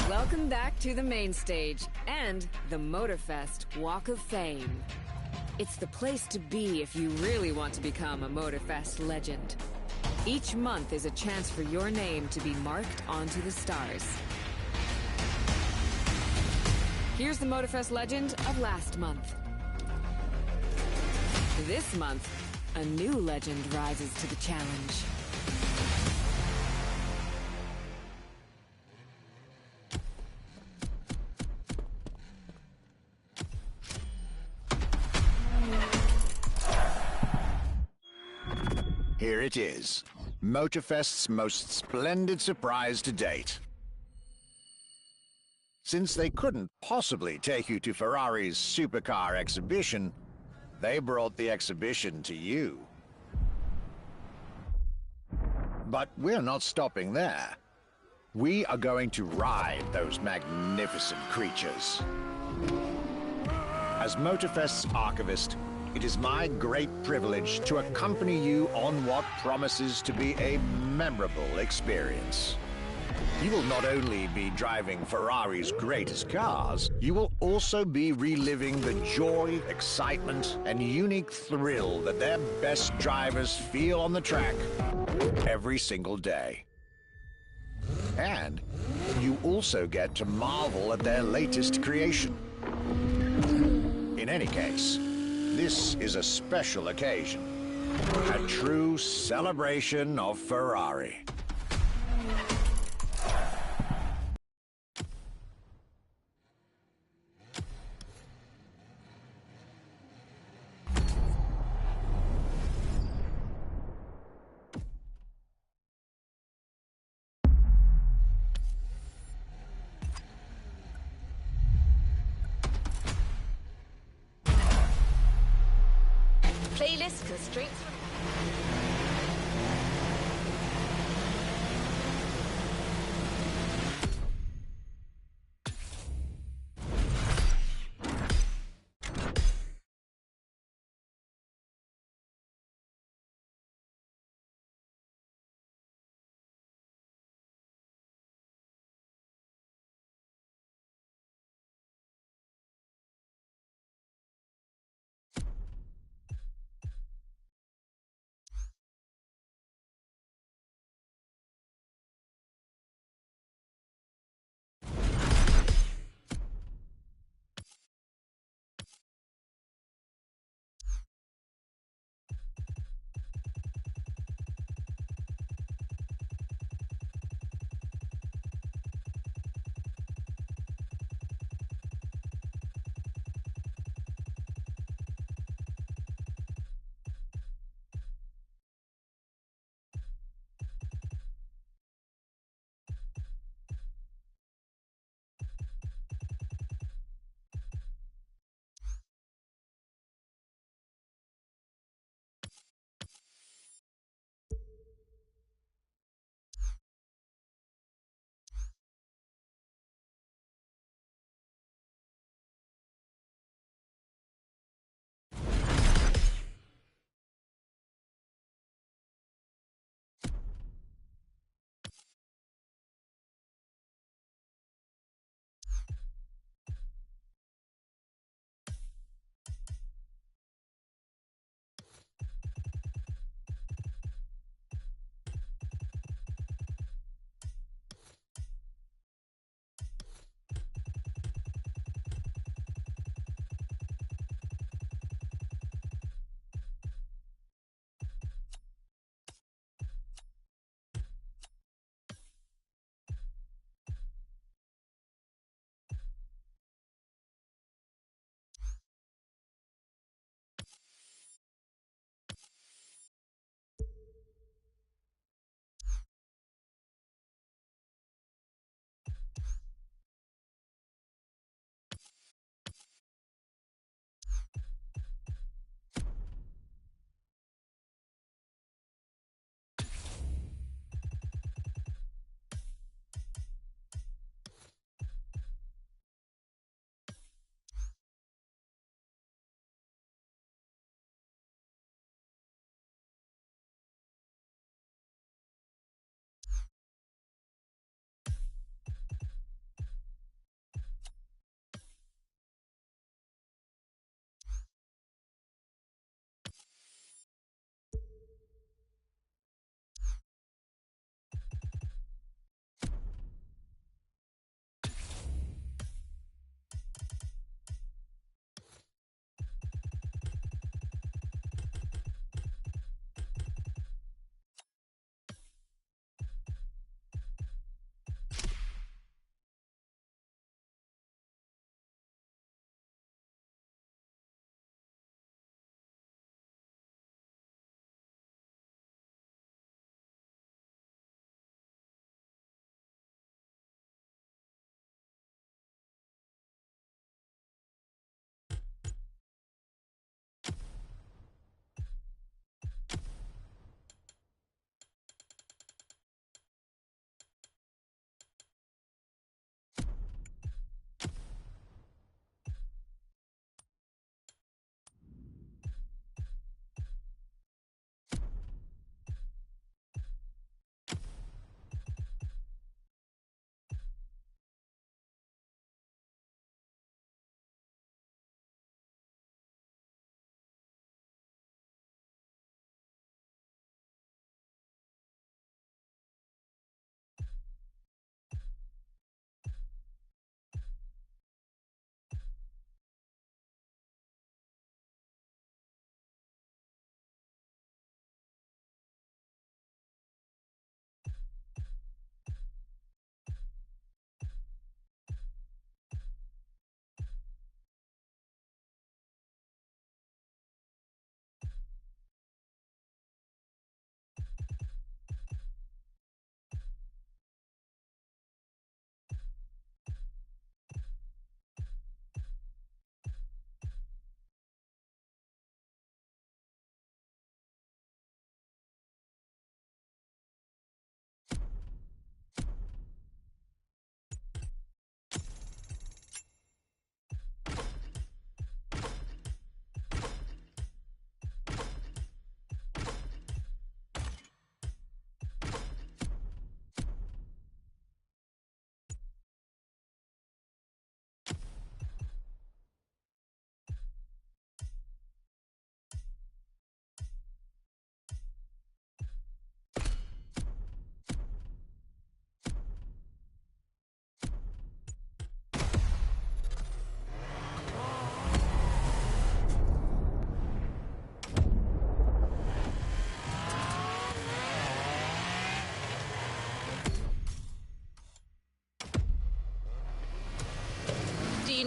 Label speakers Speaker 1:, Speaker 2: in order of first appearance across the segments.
Speaker 1: Welcome back to the main stage and the MOTERFEST Walk of Fame. It's the place to be if you really want to become a MOTERFEST legend. Each month is a chance for your name to be marked onto the stars. Here's the MOTERFEST legend of last month. This month, a new legend rises to the challenge.
Speaker 2: Here it is, MOTERFEST's most splendid surprise to date. Since they couldn't possibly take you to Ferrari's supercar exhibition, they brought the exhibition to you. But we're not stopping there. We are going to ride those magnificent creatures. As MOTERFEST's archivist, it is my great privilege to accompany you on what promises to be a memorable experience. You will not only be driving Ferrari's greatest cars, you will also be reliving the joy, excitement, and unique thrill that their best drivers feel on the track every single day. And you also get to marvel at their latest creation. In any case, this is a special occasion. A true celebration of Ferrari.
Speaker 3: Playlist constraints.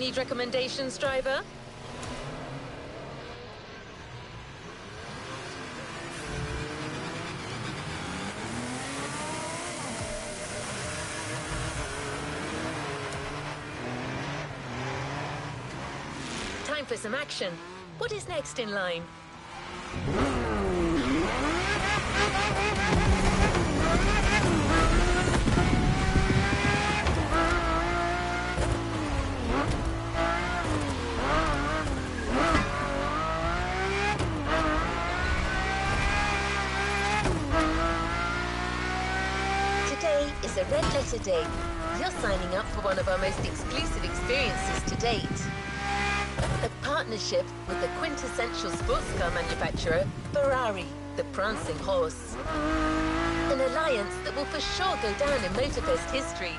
Speaker 3: need recommendations, driver? Time for some action. What is next in line? Today is a red letter day. You're signing up for one of our most exclusive experiences to date. A partnership with the quintessential sports car manufacturer, Ferrari, the prancing horse. An alliance that will for sure go down in MOTERFEST history.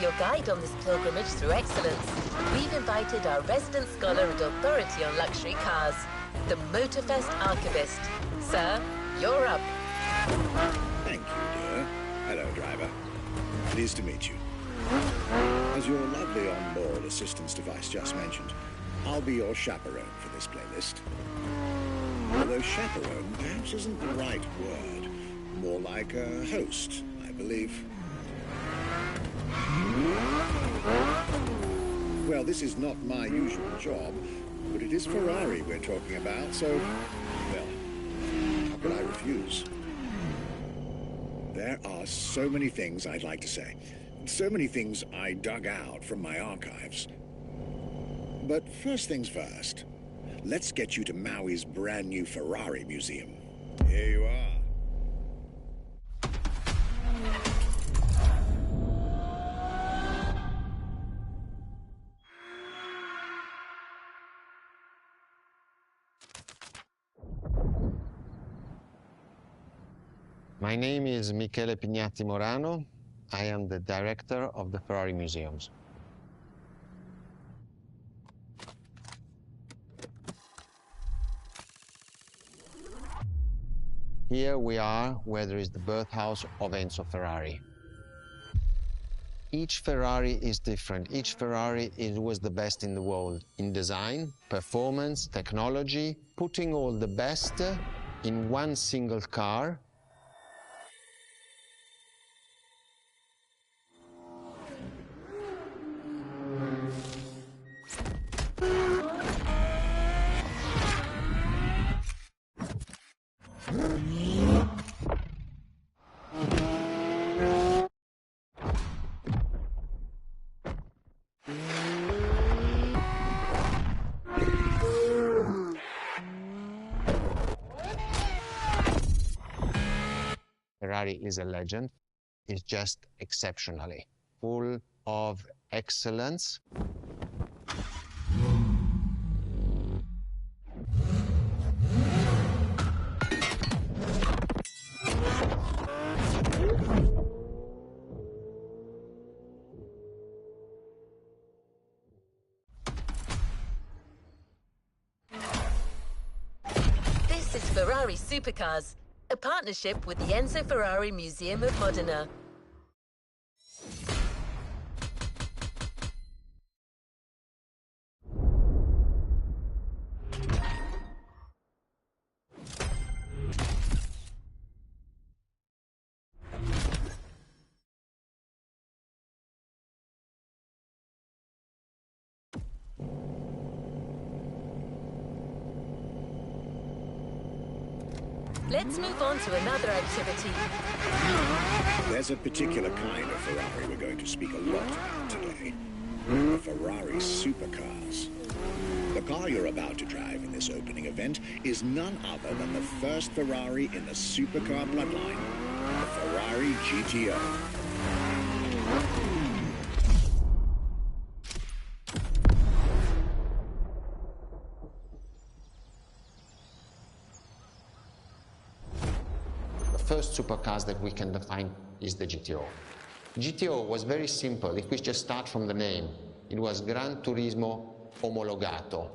Speaker 3: Your guide on this pilgrimage through excellence, we've invited our resident scholar and authority on luxury cars, the MOTERFEST archivist. Sir, you're up.
Speaker 4: Thank you, dear. Hello, driver. Pleased to meet you. As your lovely on-board assistance device just mentioned, I'll be your chaperone for this playlist. Although chaperone perhaps isn't the right word. More like a host, I believe. Well, this is not my usual job, but it is Ferrari we're talking about, so, well, how could I refuse? There are so many things I'd like to say, so many things I dug out from my archives. But first things first, let's get you to Maui's brand new Ferrari museum. Here you are.
Speaker 5: My name is Michele Pignatti Morano. I am the director of the Ferrari Museums. Here we are where there is the birthhouse of Enzo Ferrari. Each Ferrari is different. Each Ferrari was the best in the world in design, performance, technology, putting all the best in one single car. Ferrari is a legend. It's just exceptionally full of excellence.
Speaker 3: This is Ferrari Supercars, a partnership with the Enzo Ferrari Museum of Modena. Let's move on to another activity.
Speaker 4: There's a particular kind of Ferrari we're going to speak a lot about today. The Ferrari Supercars. The car you're about to drive in this opening event is none other than the first Ferrari in the supercar bloodline, the Ferrari GTO.
Speaker 5: first supercars that we can define is the GTO. GTO was very simple. If we just start from the name, it was Gran Turismo Omologato.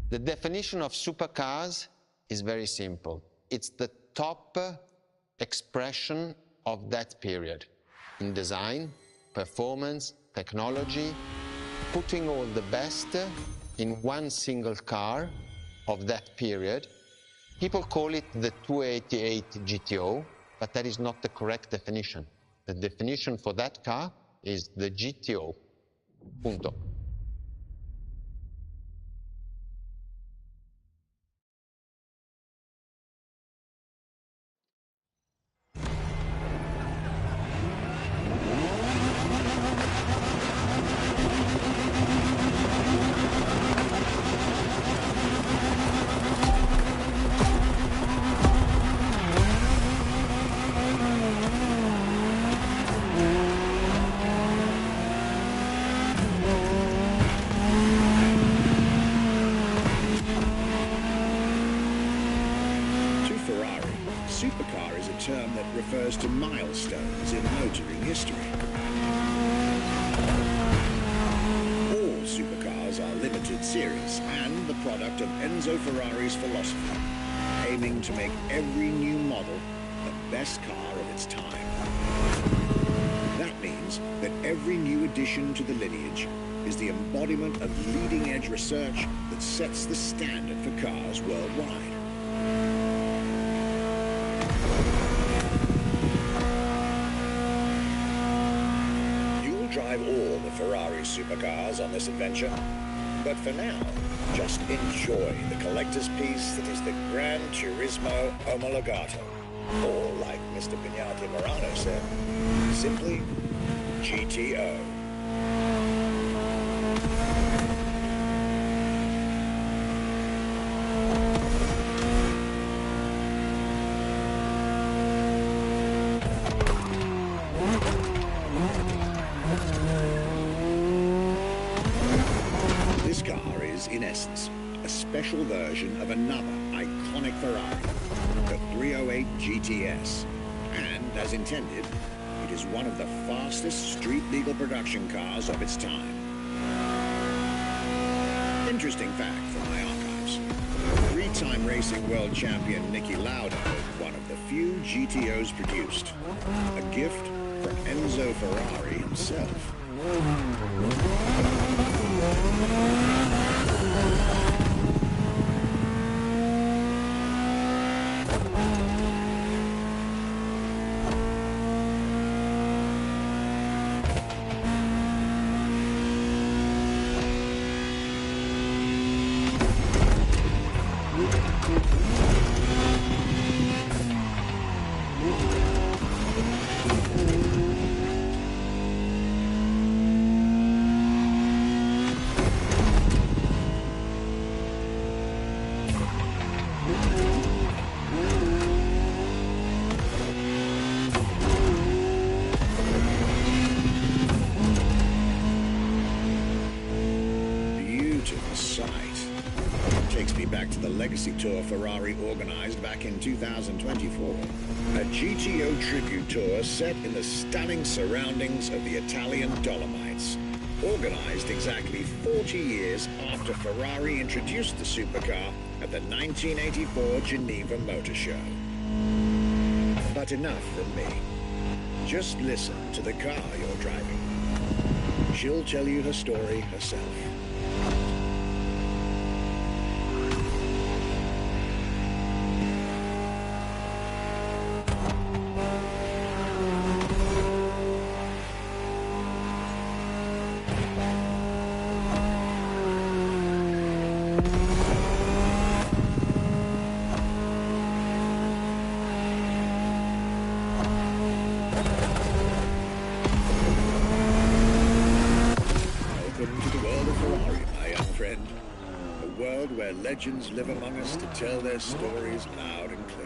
Speaker 5: The definition of supercars is very simple. It's the top expression of that period in design, performance, technology, putting all the best in one single car of that period. People call it the 288 GTO, but that is not the correct definition. The definition for that car is the GTO. Punto.
Speaker 4: Supercar is a term that refers to milestones in motoring history. All supercars are limited series and the product of Enzo Ferrari's philosophy, aiming to make every new model the best car of its time. That means that every new addition to the lineage is the embodiment of leading-edge research that sets the standard for cars worldwide. Drive all the Ferrari supercars on this adventure, but for now, just enjoy the collector's piece that is the Gran Turismo Omologato, or like Mr. Pignati Morano said, simply GTO. This car is, in essence, a special version of another iconic Ferrari, the 308 GTS. And, as intended, it is one of the fastest street-legal production cars of its time. Interesting fact from my archives. Three-time racing world champion Niki Lauda, one of the few GTOs produced. A gift from Enzo Ferrari himself. Takes me back to the Legacy Tour Ferrari organized back in 2024. A GTO tribute tour set in the stunning surroundings of the Italian Dolomites. Organized exactly 40 years after Ferrari introduced the supercar at the 1984 Geneva Motor Show. But enough from me. Just listen to the car you're driving. She'll tell you her story herself. Welcome to the world of Ferrari. legends live among us to tell their stories loud and clear.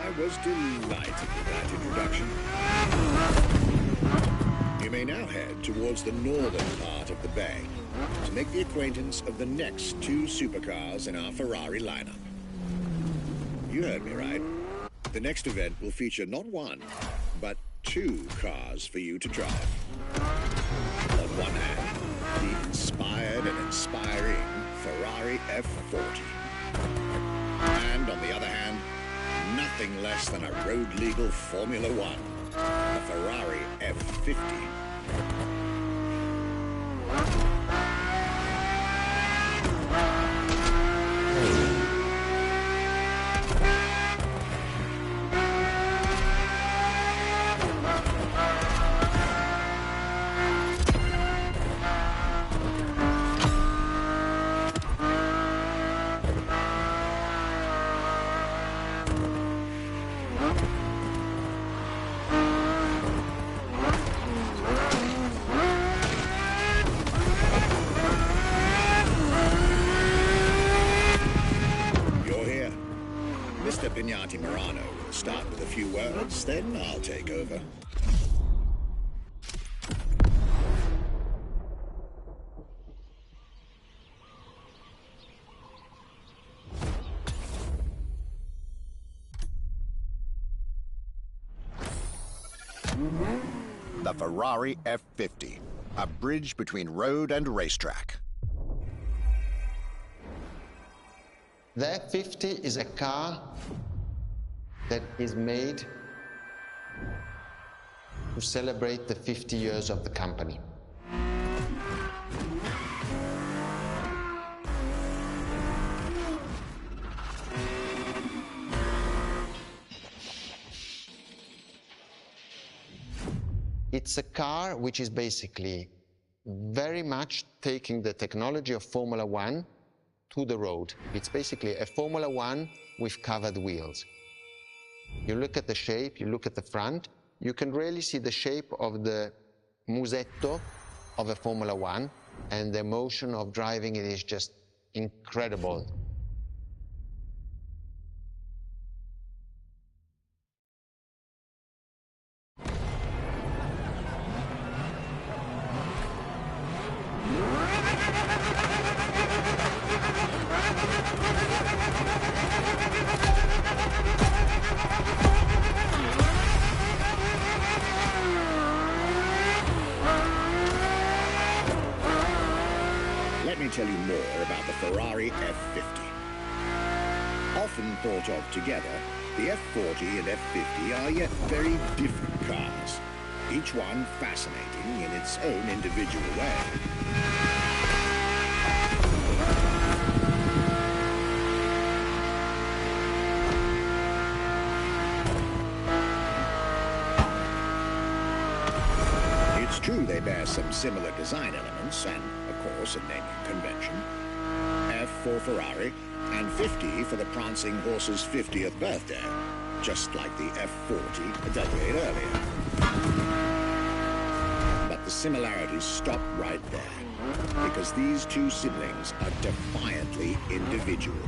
Speaker 4: I was delighted with that introduction. You may now head towards the northern part of the bay to make the acquaintance of the next two supercars in our Ferrari lineup. You heard me right. The next event will feature not one, but two cars for you to drive. On one hand, the inspired and inspiring Ferrari F40. And on the other hand, nothing less than a road-legal Formula One, the Ferrari F50. Mr. Pignati Morano will start with a few words, then I'll take over.
Speaker 2: The Ferrari F50, a bridge between road and racetrack.
Speaker 5: The F50 is a car that is made to celebrate the 50 years of the company. It's a car which is basically very much taking the technology of Formula One to the road. It's basically a Formula One with covered wheels. You look at the shape, you look at the front, you can really see the shape of the musetto of a Formula One, and the emotion of driving it is just incredible.
Speaker 4: Let me tell you more about the Ferrari F50. Often thought of together, the F40 and F50 are yet very different cars, each one fascinating in its own individual way. It's true they bear some similar design elements and, of course, a naming convention. F for Ferrari and 50 for the prancing horse's 50th birthday, just like the F40 a decade earlier. But the similarities stop right there, because these two siblings are defiantly individual.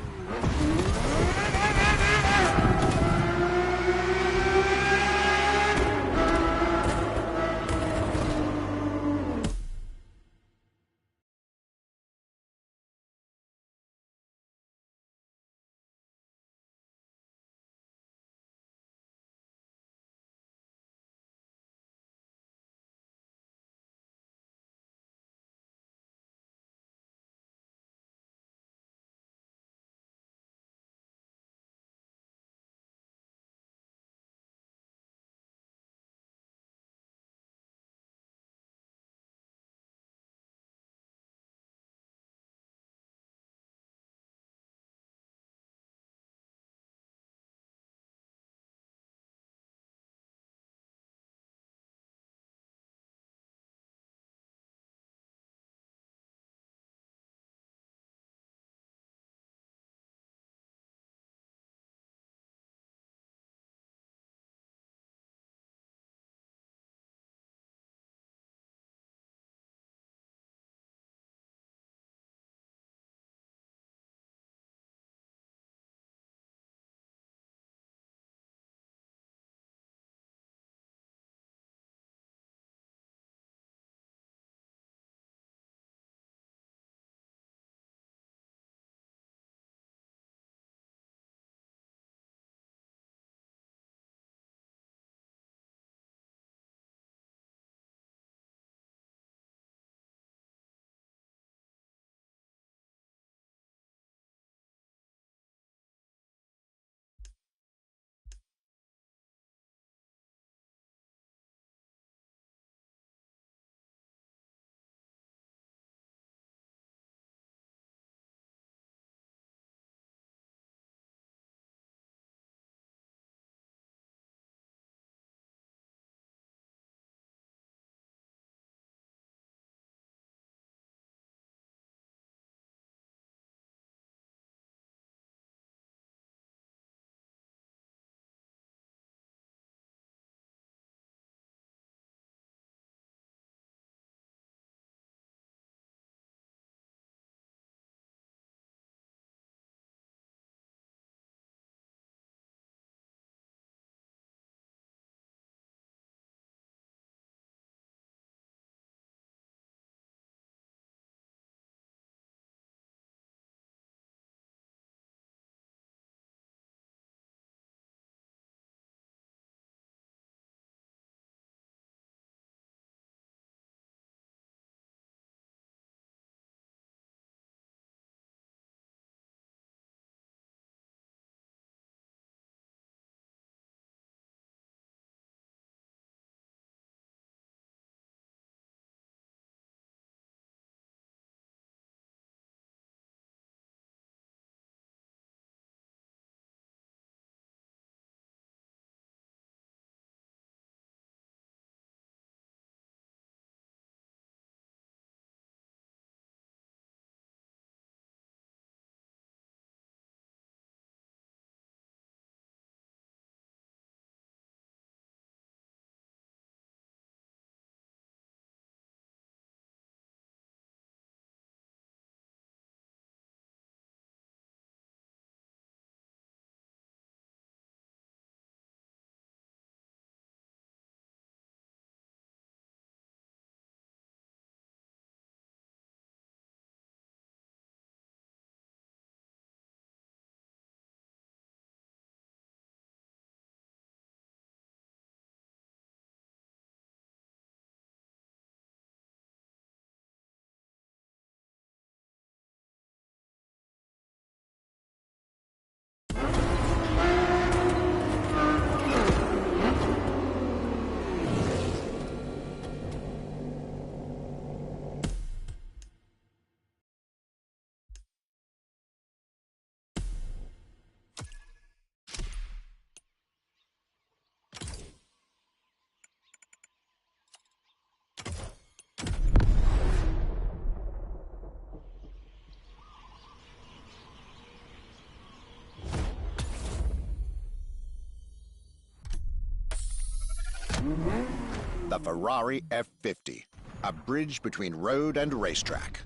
Speaker 2: The Ferrari F50, a bridge between road and racetrack.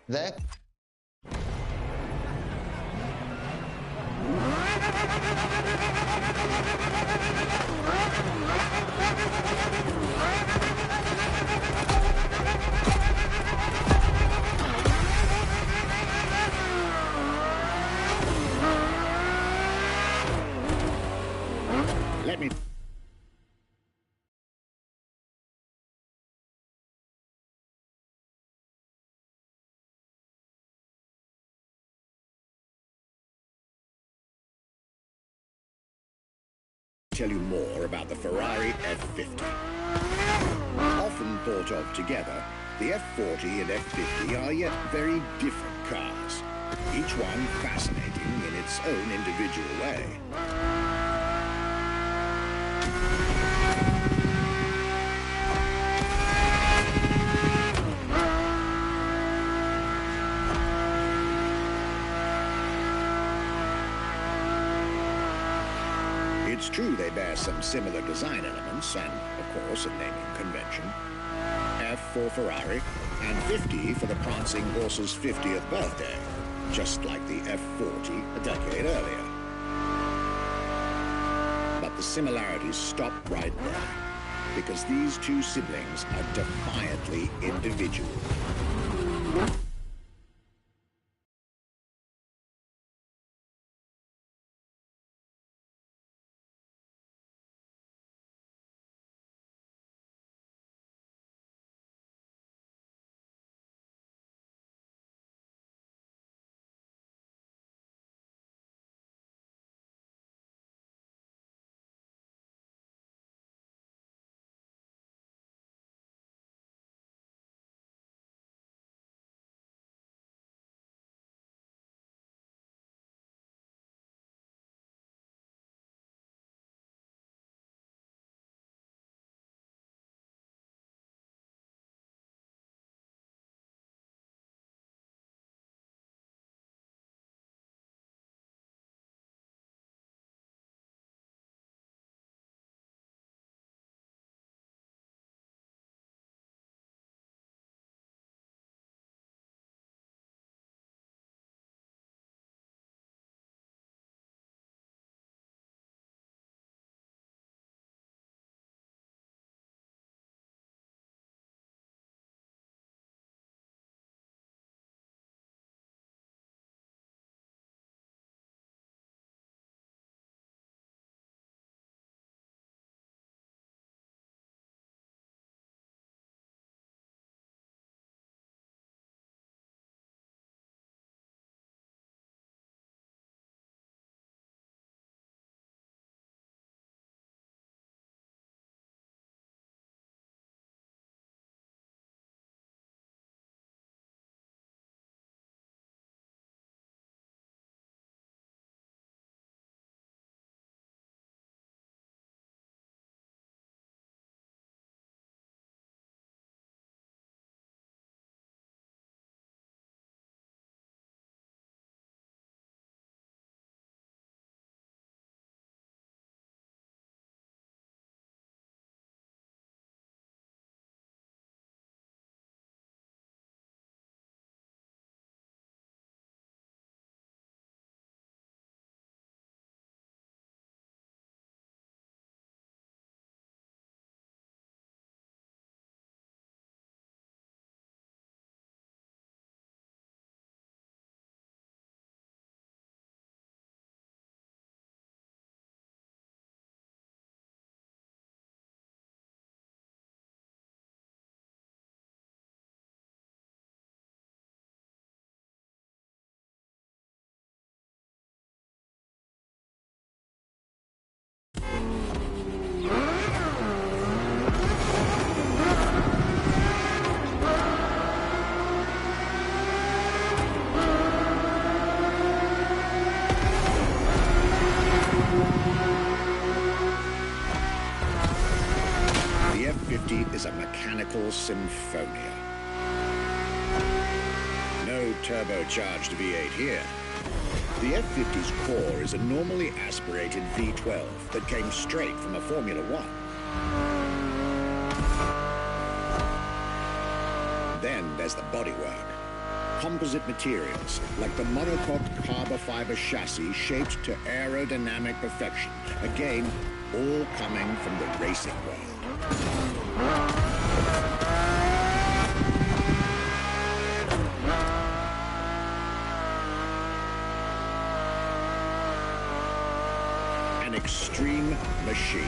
Speaker 5: That
Speaker 4: Let me tell you more about the Ferrari F50. Often thought of together, the F40 and F50 are yet very different cars, each one fascinating in its own individual way. It's true they bear some similar design elements and, of course, a naming convention. F for Ferrari and 50 for the prancing horse's 50th birthday, just like the F40 a decade earlier. But the similarities stop right there, because these two siblings are defiantly individual. is a mechanical symphonia. No turbocharged V8 here. The F-50's core is a normally aspirated V12 that came straight from a Formula One. Then there's the bodywork. Composite materials, like the monocoque carbon fiber chassis shaped to aerodynamic perfection. Again, all coming from the racing world. An extreme machine.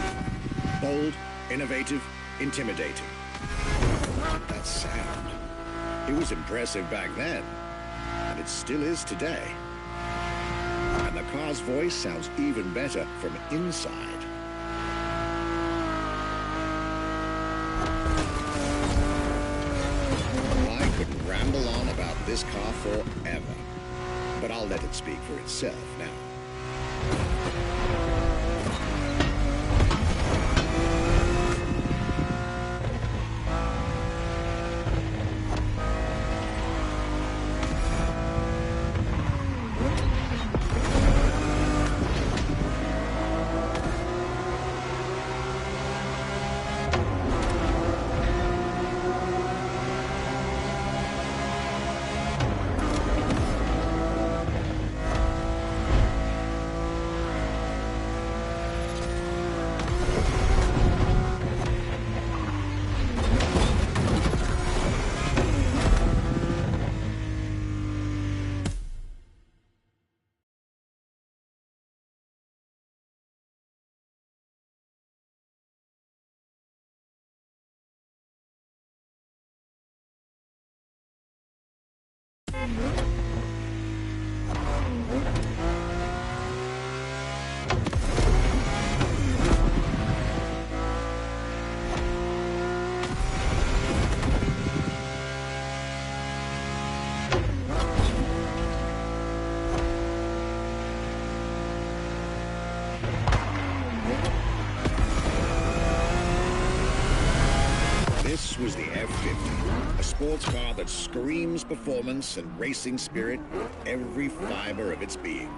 Speaker 4: Bold, innovative, intimidating. That sound. It was impressive back then, and it still is today. And the car's voice sounds even better from inside. I could ramble on about this car forever, but I'll let it speak for itself now. This was the F-50, a sports car that screams performance and racing spirit with every fiber of its being.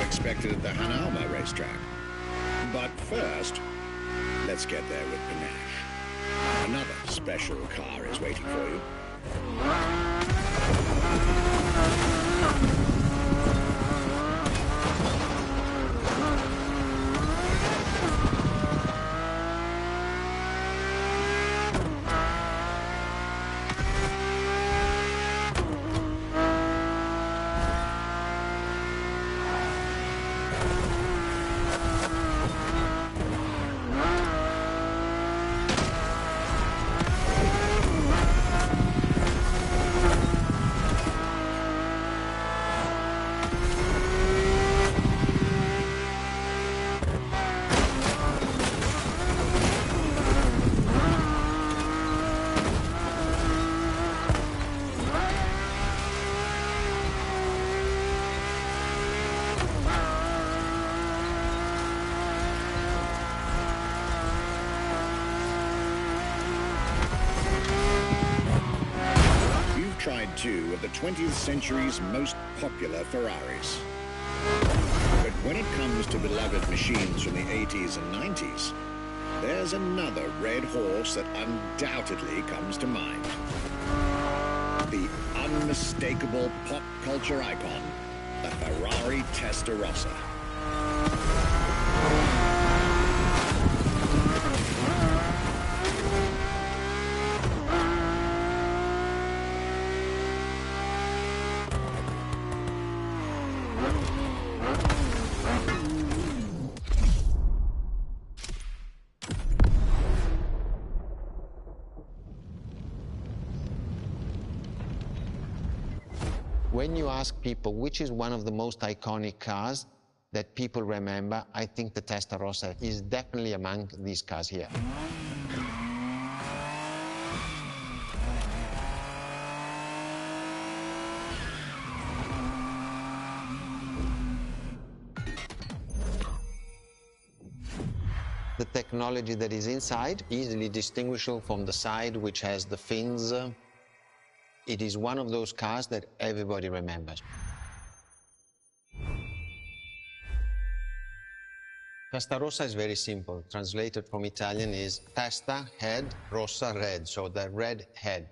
Speaker 4: Expected at the Hanalma racetrack. But first, let's get there with panache. Another special car is waiting for you. the 20th century's most popular Ferraris. But when it comes to beloved machines from the 80s and 90s, there's another red horse that undoubtedly comes to mind. The unmistakable pop culture icon, the Ferrari Testarossa.
Speaker 5: When you ask people which is one of the most iconic cars that people remember, I think the Testarossa is definitely among these cars here. The technology that is inside, easily distinguishable from the side which has the fins. It is one of those cars that everybody remembers. Testarossa is very simple. Translated from Italian is testa, head, rossa, red. So the red head.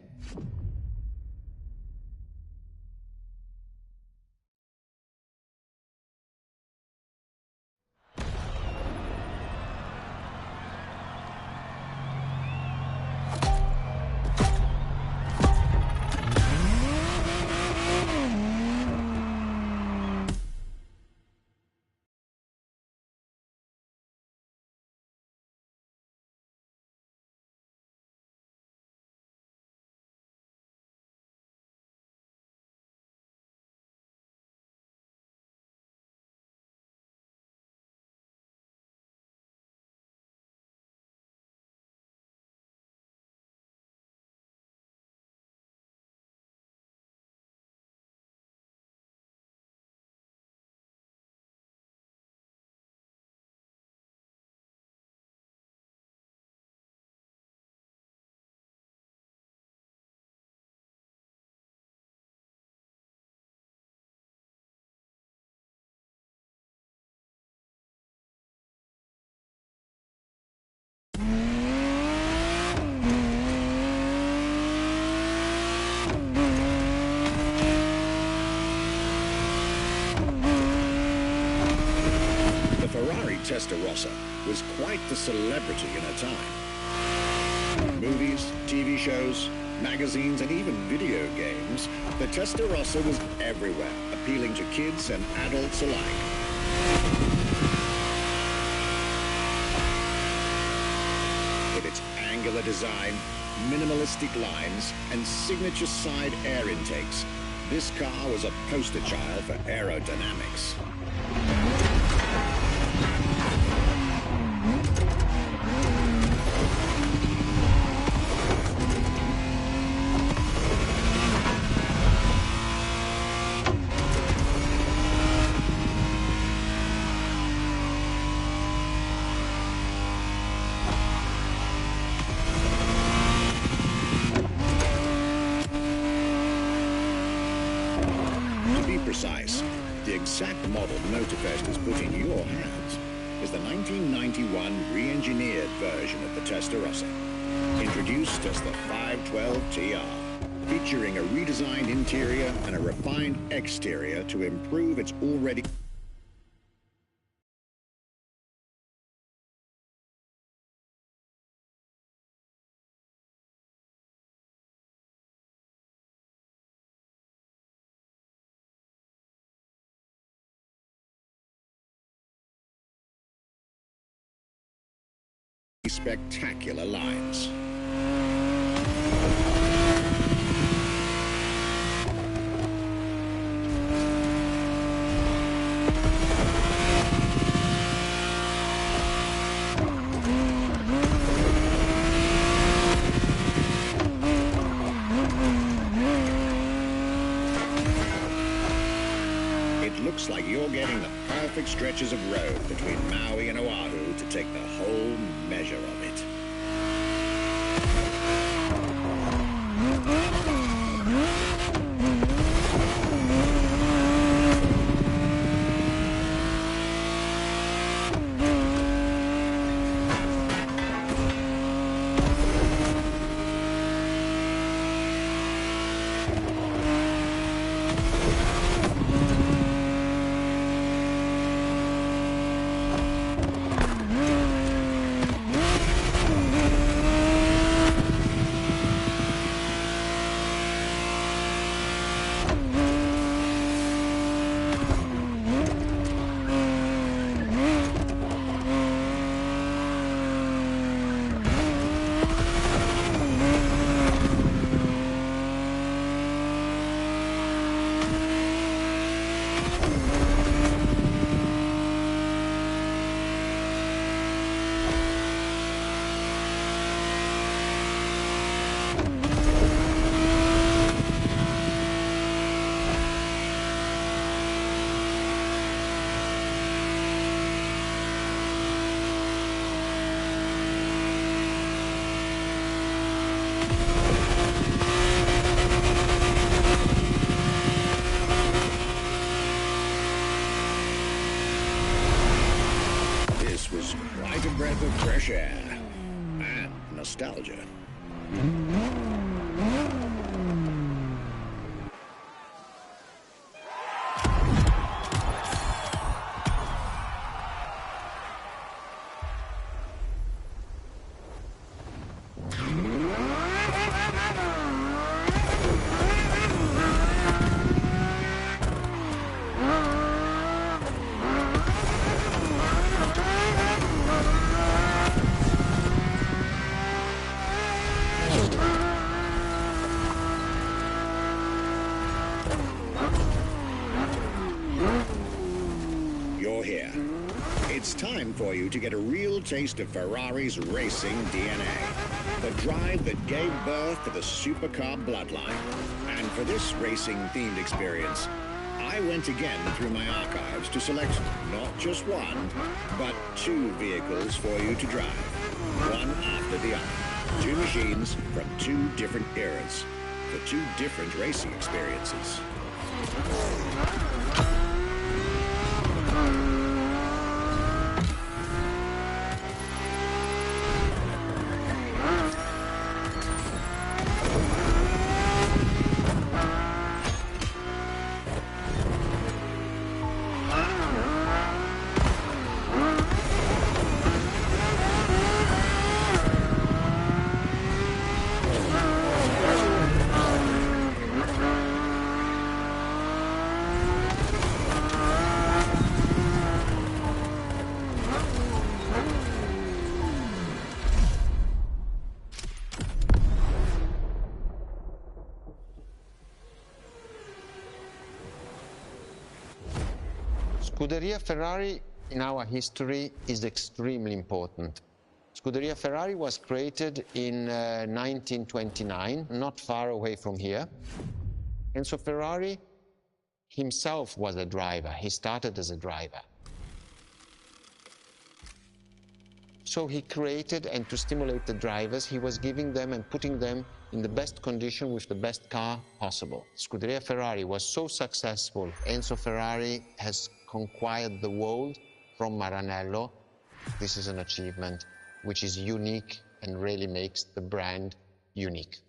Speaker 4: Testarossa was quite the celebrity in her time. Movies, TV shows, magazines, and even video games, the Testarossa was everywhere, appealing to kids and adults alike. With its angular design, minimalistic lines, and signature side air intakes, this car was a poster child for aerodynamics. Precise, the exact model MOTERFEST has put in your hands is the 1991 re-engineered version of the Testarossa, introduced as the 512 TR, featuring a redesigned interior and a refined exterior to improve its already spectacular lines. It looks like you're getting the perfect stretches of road between Maui and Oahu to take the whole measure of it. a breath of fresh air and nostalgia. You're here. It's time for you to get a real taste of Ferrari's racing DNA. The drive that gave birth to the supercar bloodline. And for this racing-themed experience, I went again through my archives to select not just one, but two vehicles for you to drive. One after the other. Two machines from two different eras, for two different racing experiences.
Speaker 5: Scuderia Ferrari in our history is extremely important. Scuderia Ferrari was created in 1929, not far away from here. Enzo Ferrari himself was a driver. He started as a driver. So he created, and to stimulate the drivers, he was giving them and putting them in the best condition with the best car possible. Scuderia Ferrari was so successful. Enzo Ferrari has conquered the world from Maranello. This is an achievement which is unique and really makes the brand unique.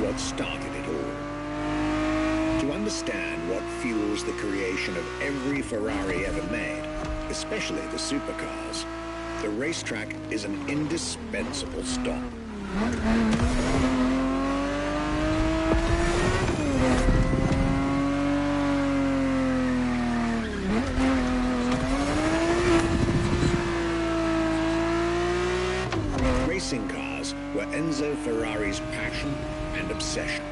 Speaker 4: What started it all. To understand what fuels the creation of every Ferrari ever made, especially the supercars, the racetrack is an indispensable stop. Racing cars were Enzo Ferrari's passion and obsession.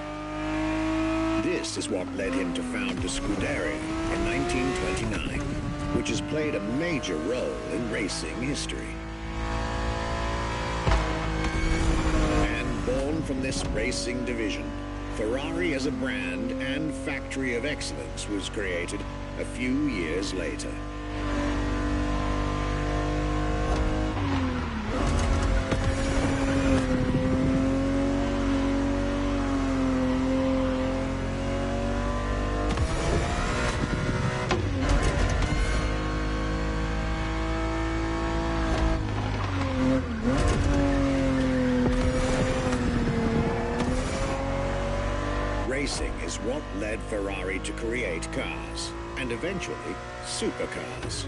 Speaker 4: This is what led him to found the Scuderia in 1929, which has played a major role in racing history. And born from this racing division, Ferrari as a brand and factory of excellence was created a few years later. Racing is what led Ferrari to create cars, and eventually, supercars.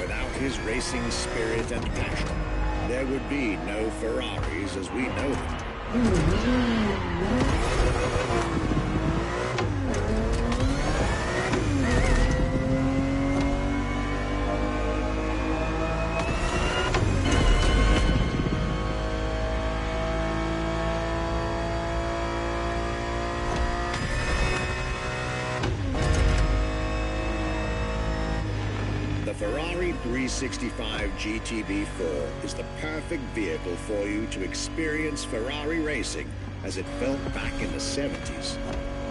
Speaker 4: Without his racing spirit and passion, there would be no Ferraris as we know them. The Ferrari 365 GTB4 is the perfect vehicle for you to experience Ferrari racing as it felt back in the 70s,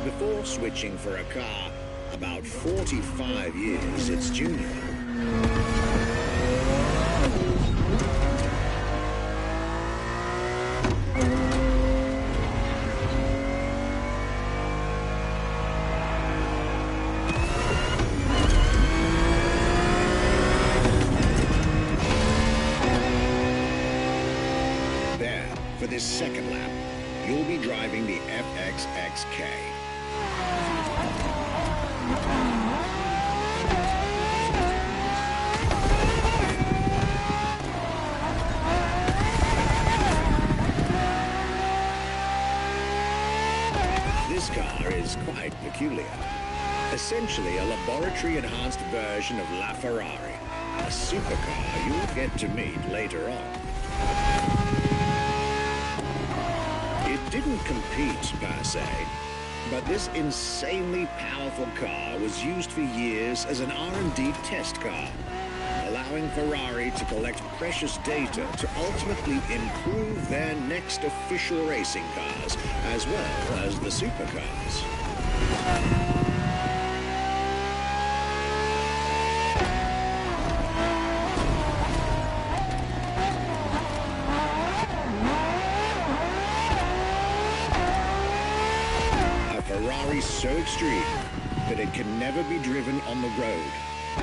Speaker 4: before switching for a car about 45 years its junior. For this second lap, you'll be driving the FXXK. This car is quite peculiar. Essentially a laboratory-enhanced version of La Ferrari, a supercar you'll get to meet later on. It didn't compete, per se, but this insanely powerful car was used for years as an R&D test car, allowing Ferrari to collect precious data to ultimately improve their next official racing cars, as well as the supercars. Ferrari so extreme that it can never be driven on the road,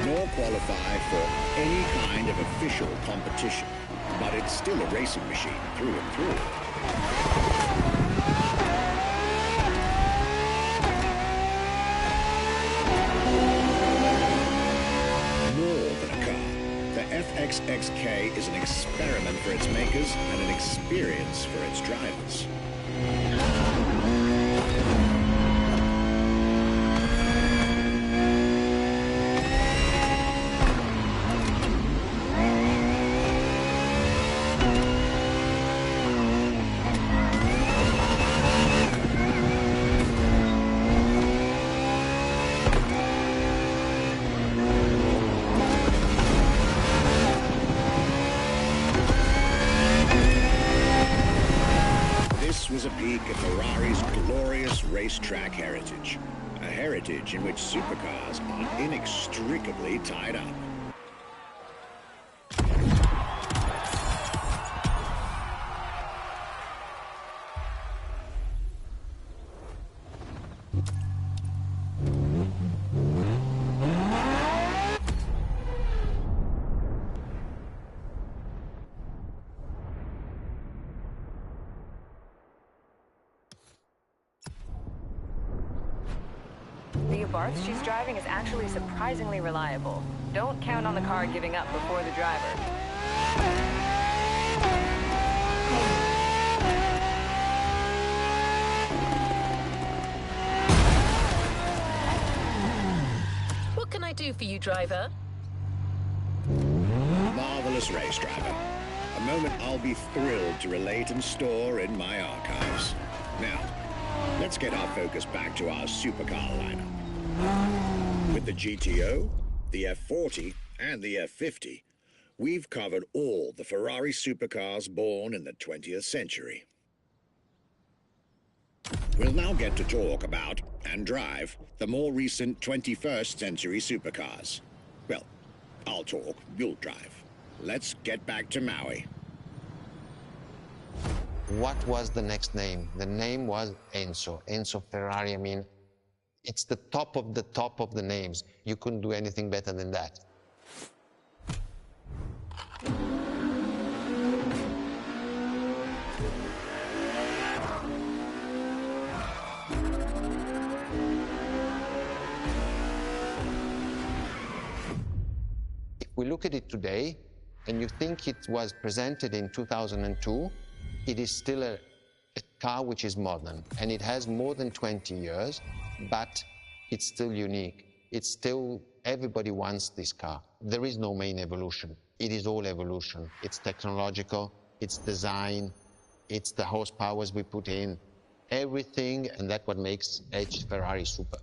Speaker 4: nor qualify for any kind of official competition. But it's still a racing machine through and through. More than a car, the FXXK is an experiment for its makers and an experience for its drivers. Was a peek at Ferrari's glorious racetrack heritage. A heritage in which supercars are inextricably tied up.
Speaker 6: The Abarth she's driving is actually surprisingly reliable. Don't count on the car giving up before the driver.
Speaker 3: What can I do for you, driver?
Speaker 4: Marvelous race, driver. A moment I'll be thrilled to relate and store in my archives. Now, let's get our focus back to our supercar lineup. With the GTO, the F40, and the F50, we've covered all the Ferrari supercars born in the 20th century. We'll now get to talk about, and drive, the more recent 21st century supercars. Well, I'll talk, you'll drive. Let's get back to Maui.
Speaker 5: What was the next name? The name was Enzo. Enzo Ferrari, I mean, it's the top of the names. You couldn't do anything better than that. If we look at it today, and you think it was presented in 2002, it is still a car which is modern, and it has more than 20 years, but it's still unique. It's still, everybody wants this car. There is no main evolution. It is all evolution. It's technological, it's design, it's the horsepowers we put in, everything, and that's what makes H Ferrari super.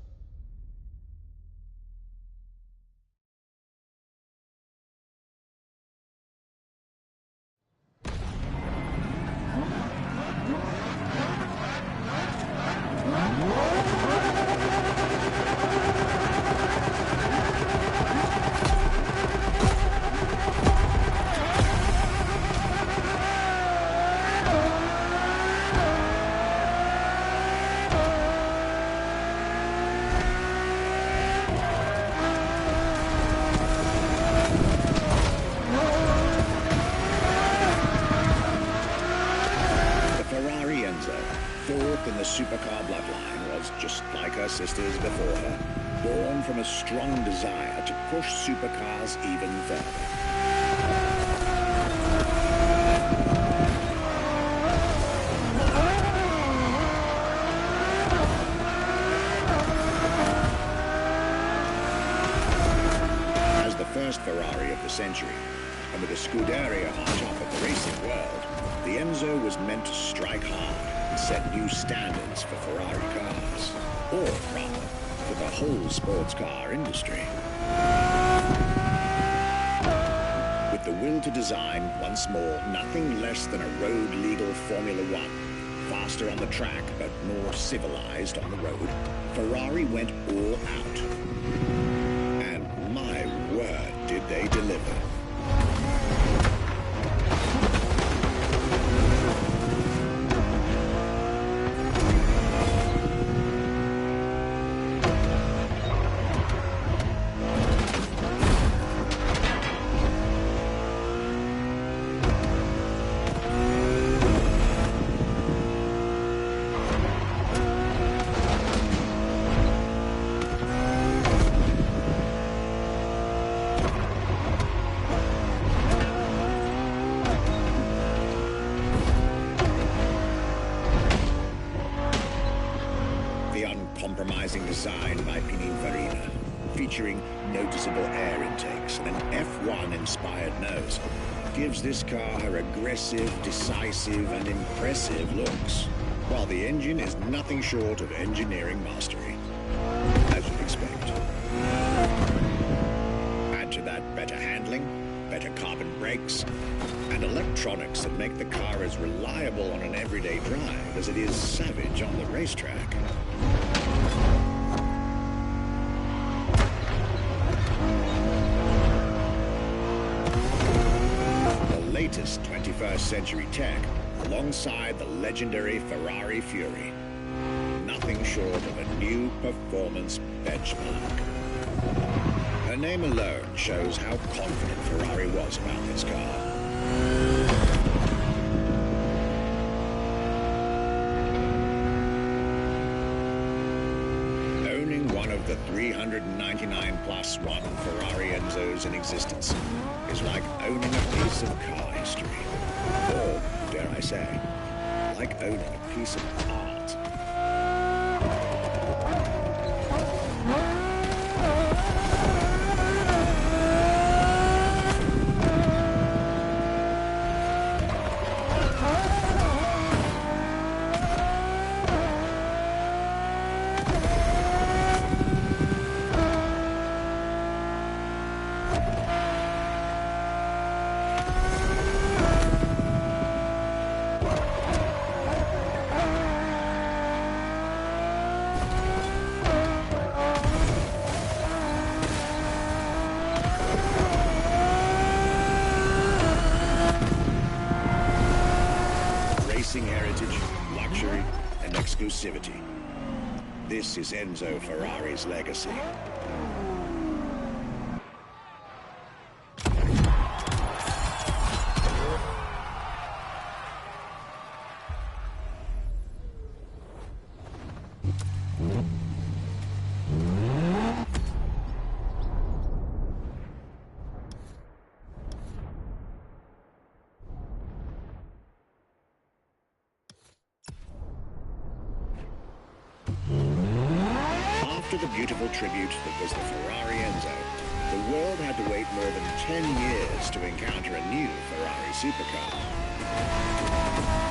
Speaker 4: was, just like her sisters before her, born from a strong desire to push supercars even further. As the first Ferrari of the century, and with a Scuderia on top of the racing world, the Enzo was meant to strike hard and set new standards for Ferrari cars, or rather, for the whole sports car industry. With the will to design, once more, nothing less than a road-legal Formula One, faster on the track but more civilized on the road, Ferrari went all out. And my word, did they deliver. Compromising design by Pininfarina, featuring noticeable air intakes and an F1-inspired nose, gives this car her aggressive, decisive, and impressive looks, while the engine is nothing short of engineering mastery, as you'd expect. Add to that better handling, better carbon brakes, and electronics that make the car as reliable on an everyday drive as it is savage on the racetrack. The latest 21st century tech, alongside the legendary Ferrari Fury. Nothing short of a new performance benchmark. Her name alone shows how confident Ferrari was about this car. Owning one of the 399 plus one Ferrari Enzos in existence is like owning a piece of car history. Or, dare I say, like owning a piece of art. Heritage, luxury, and exclusivity. This is Enzo Ferrari's legacy. After the beautiful tribute that was the Ferrari Enzo, the world had to wait more than 10 years to encounter a new Ferrari supercar.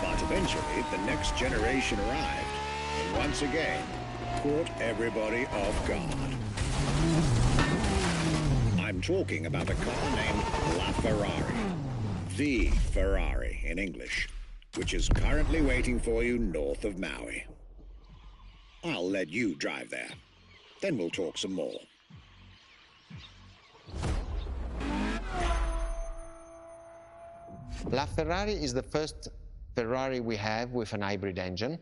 Speaker 4: But eventually, the next generation arrived, and once again, caught everybody off guard. I'm talking about a car named La Ferrari, the Ferrari in English, which is currently waiting for you north of Maui. I'll let you drive there. Then we'll talk some more.
Speaker 5: La Ferrari is the first Ferrari we have with an hybrid engine.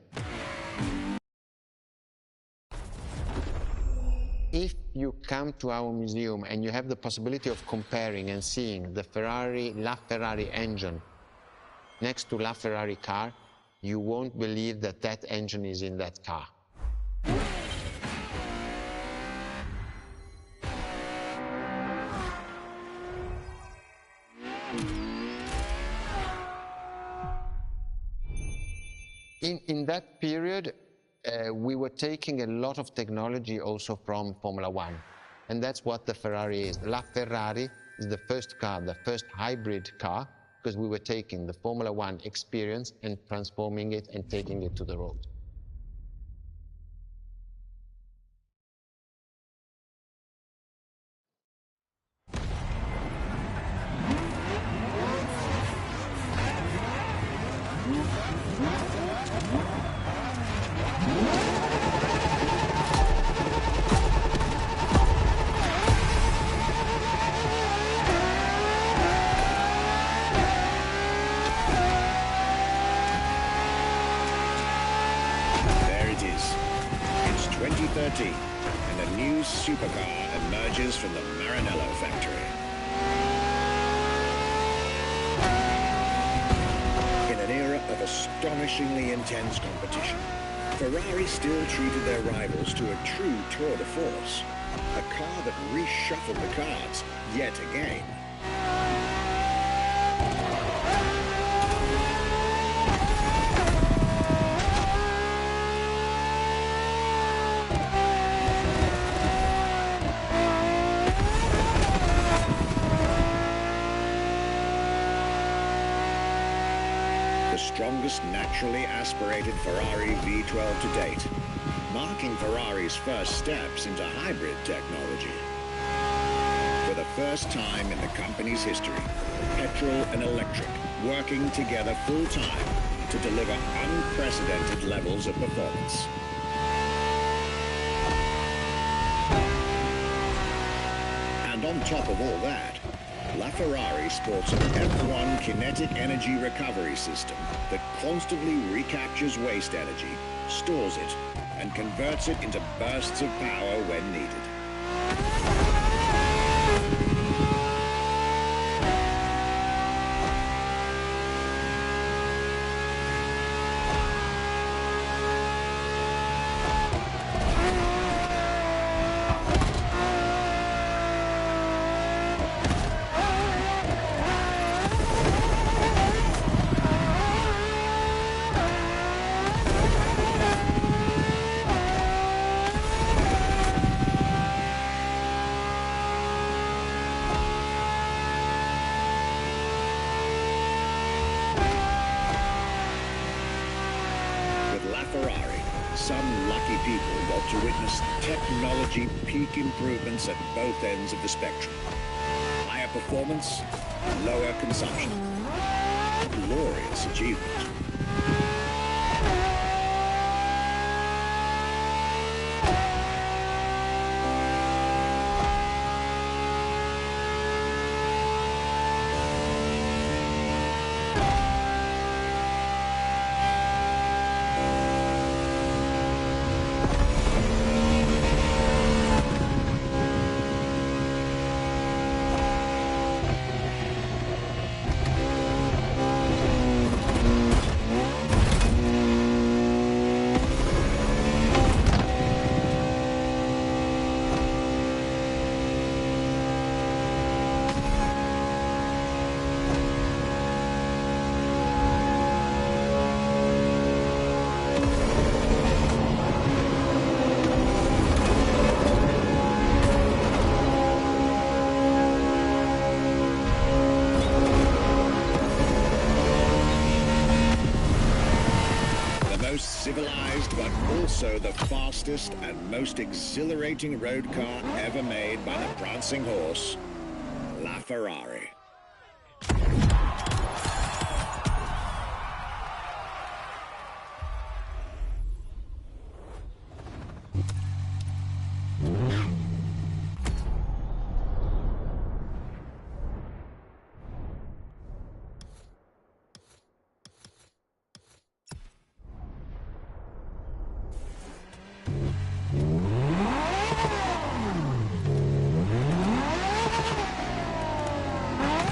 Speaker 5: If you come to our museum and you have the possibility of comparing and seeing the La Ferrari engine next to La Ferrari car, you won't believe that that engine is in that car. In that period, we were taking a lot of technology also from Formula One, and that's what the Ferrari is. La Ferrari is the first car, the first hybrid car, because we were taking the Formula One experience and transforming it and taking it to the road.
Speaker 4: There it is. It's 2013, and a new supercar emerges from the Maranello factory. In an era of astonishingly intense competition, Ferrari still treated their rivals to a true tour de force. A car that reshuffled the cards yet again. The strongest naturally aspirated Ferrari V12 to date, marking Ferrari's first steps into hybrid technology. For the first time in the company's history, petrol and electric working together full-time to deliver unprecedented levels of performance. And on top of all that, LaFerrari sports an F1 kinetic energy recovery system that constantly recaptures waste energy, stores it, and converts it into bursts of power when needed. Ferrari, some lucky people got to witness technology peak improvements at both ends of the spectrum. Higher performance, lower consumption. Glorious achievement. Civilized, but also the fastest and most exhilarating road car ever made by the prancing horse, LaFerrari.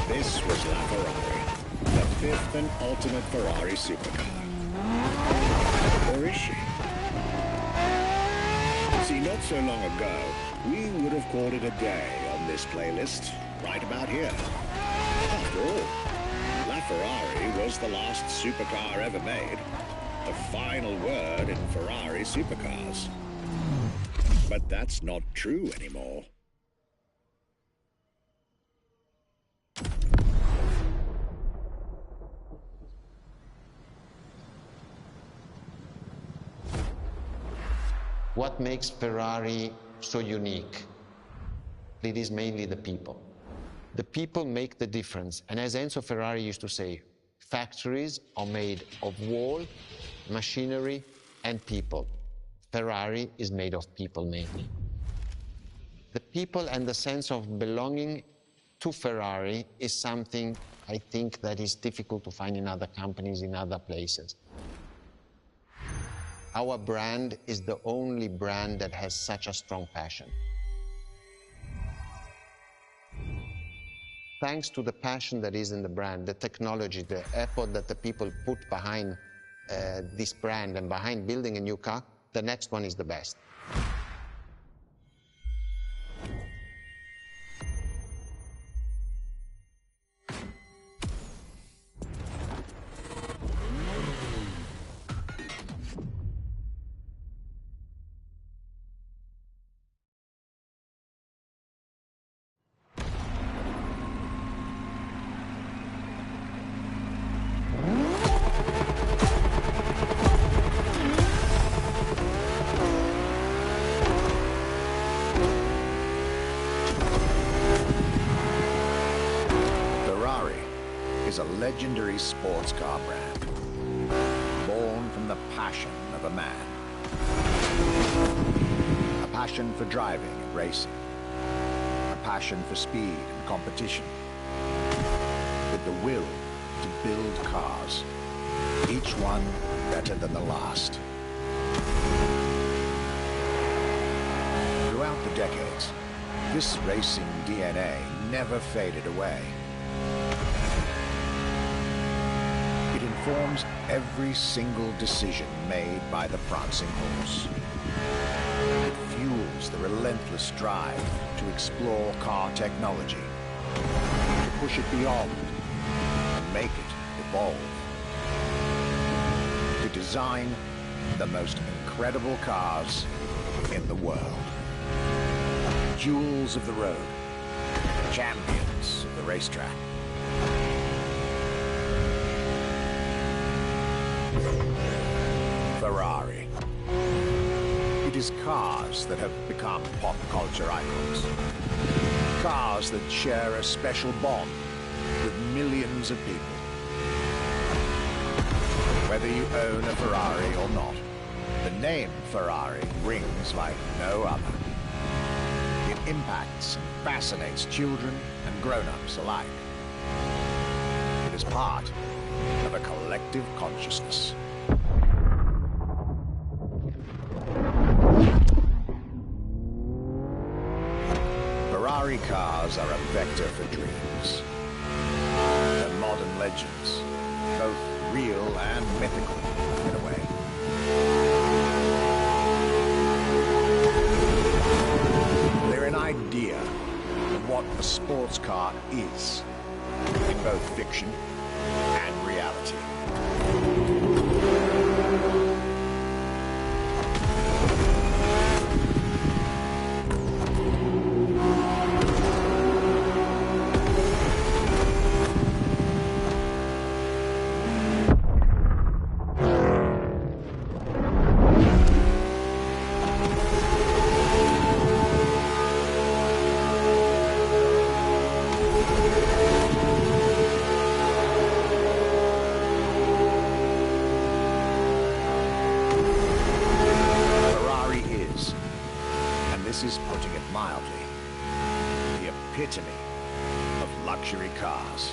Speaker 4: This was LaFerrari, the fifth and ultimate Ferrari supercar. Or is she? See, not so long ago, we would have called it a day on this playlist, right about here. After all, LaFerrari was the last supercar ever made. the final word in Ferrari supercars. But that's not true anymore.
Speaker 5: What makes Ferrari so unique? It is mainly the people. The people make the difference. And as Enzo Ferrari used to say, factories are made of wall, machinery, and people. Ferrari is made of people mainly. The people and the sense of belonging to Ferrari is something I think that is difficult to find in other companies, in other places. Our brand is the only brand that has such a strong passion. Thanks to the passion that is in the brand, the technology, the effort that the people put behind this brand and behind building a new car, the next one is the best.
Speaker 2: Is a legendary sports car brand, born from the passion of a man. A passion for driving and racing. A passion for speed and competition. With the will to build cars, each one better than the last. Throughout the decades, this racing DNA never faded away. Informs every single decision made by the prancing horse. It fuels the relentless drive to explore car technology, to push it beyond and make it evolve, to design the most incredible cars in the world. Jewels of the road, champions of the racetrack. Ferrari. It is cars that have become pop culture icons. Cars that share a special bond with millions of people. Whether you own a Ferrari or not, the name Ferrari rings like no other. It impacts and fascinates children and grown-ups alike. It is part of a collective consciousness. Ferrari cars are a vector for dreams. They're modern legends, both real and mythical in a way. They're an idea of what a sports car is, in both fiction and reality. Is, putting it mildly, the epitome of luxury cars.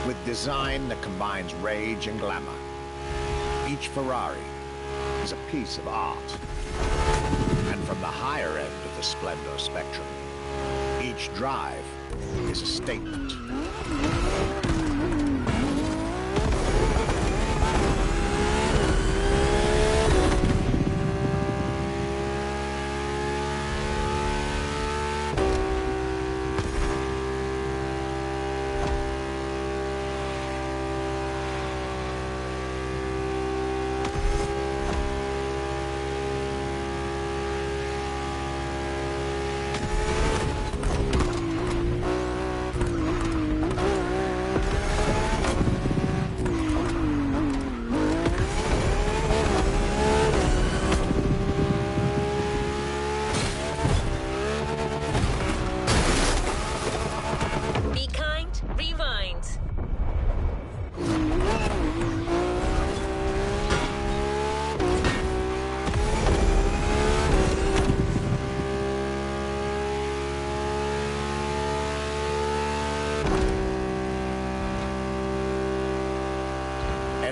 Speaker 2: With design that combines rage and glamour, each Ferrari is a piece of art. And from the higher end of the splendor spectrum, each drive is a statement.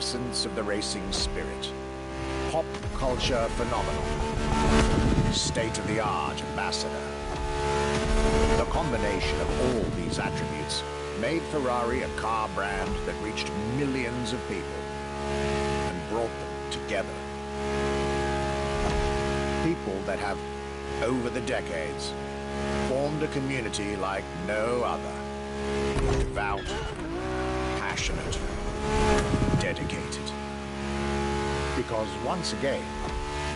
Speaker 2: essence of the racing spirit. Pop culture phenomenon. State-of-the-art ambassador. The combination of all these attributes made Ferrari a car brand that reached millions of people and brought them together. People that have, over the decades, formed a community like no other. Devout, passionate, dedicated. Because once again,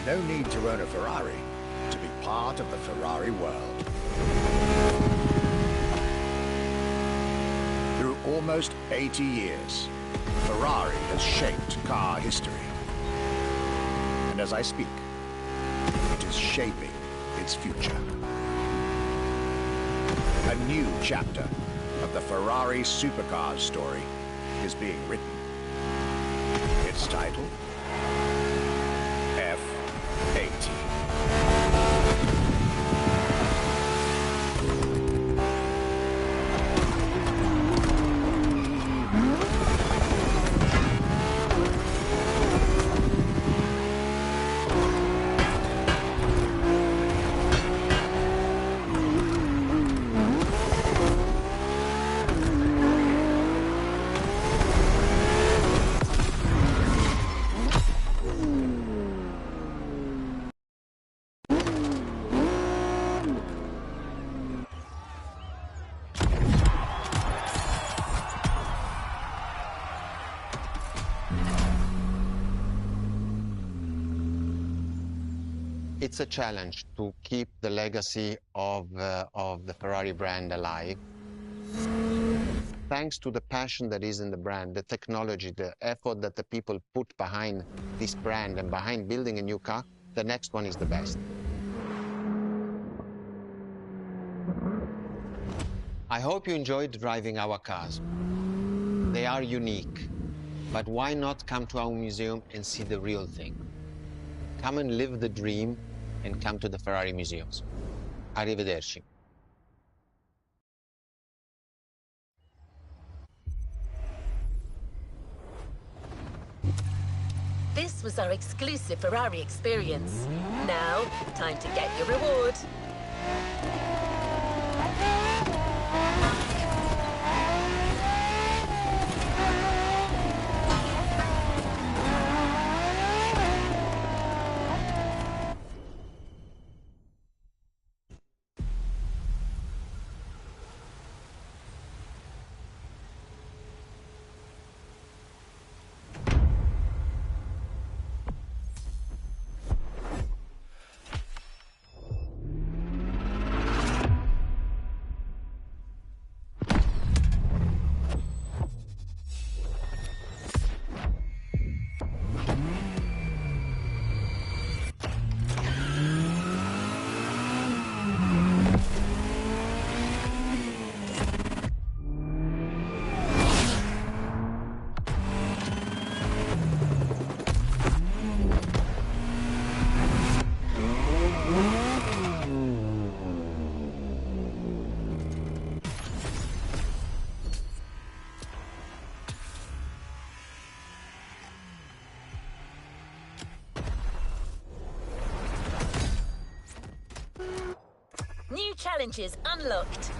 Speaker 2: no need to own a Ferrari to be part of the Ferrari world. Through almost 80 years, Ferrari has shaped car history. And as I speak, it is shaping its future. A new chapter of the Ferrari supercars story is being written. Its title, F80.
Speaker 5: It's a challenge to keep the legacy of the Ferrari brand alive. Thanks to the passion that is in the brand, the technology, the effort that the people put behind this brand and behind building a new car, the next one is the best. I hope you enjoyed driving our cars. They are unique, but why not come to our museum and see the real thing? Come and live the dream and come to the Ferrari museums. Arrivederci.
Speaker 3: This was our exclusive Ferrari experience. Now, time to get your reward. New challenges unlocked.